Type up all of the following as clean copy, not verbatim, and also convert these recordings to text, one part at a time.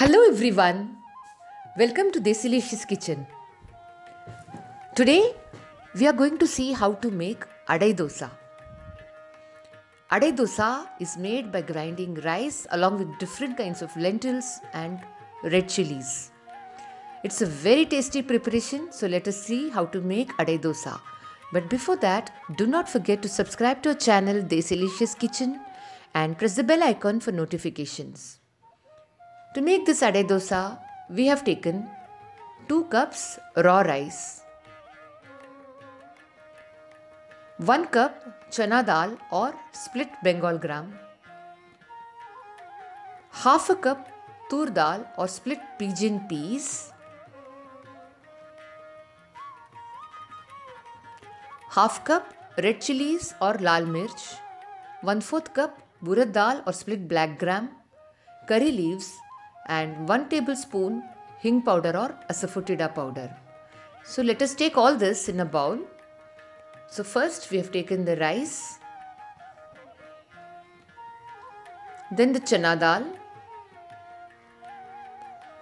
Hello everyone, welcome to Desilicious Kitchen. Today we are going to see how to make adai dosa. Adai dosa is made by grinding rice along with different kinds of lentils and red chilies. It's a very tasty preparation, so let us see how to make adai dosa. But before that, do not forget to subscribe to our channel Desilicious Kitchen and press the bell icon for notifications. To make this adai dosa, we have taken 2 cups raw rice, 1 cup chana dal or split Bengal gram, half a cup tur dal or split pigeon peas, half cup red chilies or lal mirch, 1/4 cup urad dal or split black gram, curry leaves and 1 tablespoon hing powder or asafoetida powder. So let us take all this in a bowl. So first we have taken the rice, then the chana dal,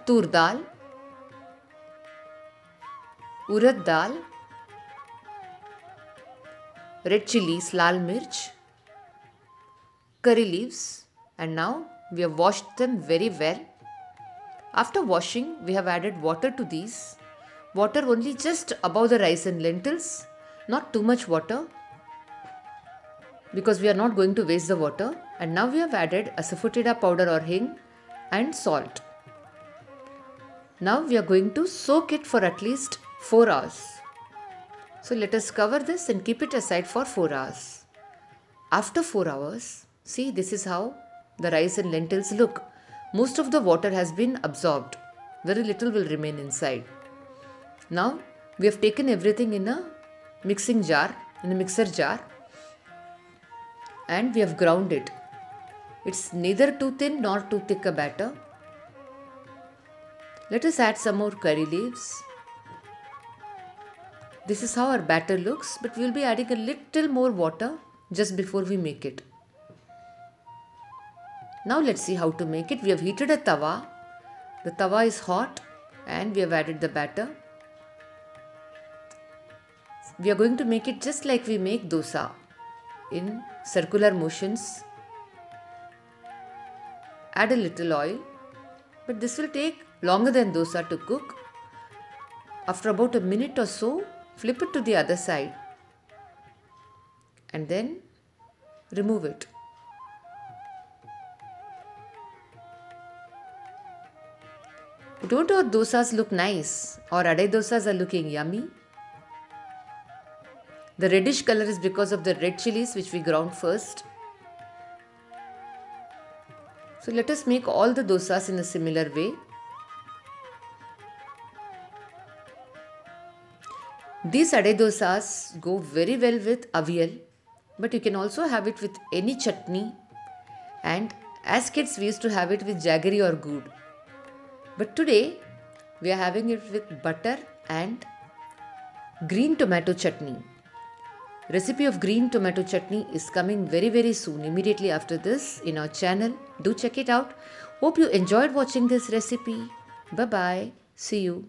tur dal, urad dal, red chilies, lal mirch, curry leaves, and now we have washed them very well. After washing, we have added water to these. Water only just above the rice and lentils, not too much water because we are not going to waste the water. And now we have added asafoetida powder or hing and salt. Now we are going to soak it for at least 4 hours. So let us cover this and keep it aside for 4 hours. After 4 hours, see, this is how the rice and lentils look. Most of the water has been absorbed. Very little will remain inside. Now we have taken everything in a mixing jar, in a mixer jar, and we have ground it. It's neither too thin nor too thick a batter. Let us add some more curry leaves. This is how our batter looks, but we will be adding a little more water just before we make it. Now let's see how to make it. We have heated a tawa. The tawa is hot and we have added the batter. We are going to make it just like we make dosa, in circular motions. Add a little oil, but this will take longer than dosa to cook. After about a minute or so, flip it to the other side and then remove it. Don't our dosas look nice or adai dosas are looking yummy? The reddish color is because of the red chilies which we ground first. So let us make all the dosas in a similar way. These adai dosas go very well with avial, but you can also have it with any chutney, and as kids we used to have it with jaggery or good. But today we are having it with butter and green tomato chutney. Recipe of green tomato chutney is coming very soon, immediately after this in our channel. Do check it out. Hope you enjoyed watching this recipe. Bye bye. See you.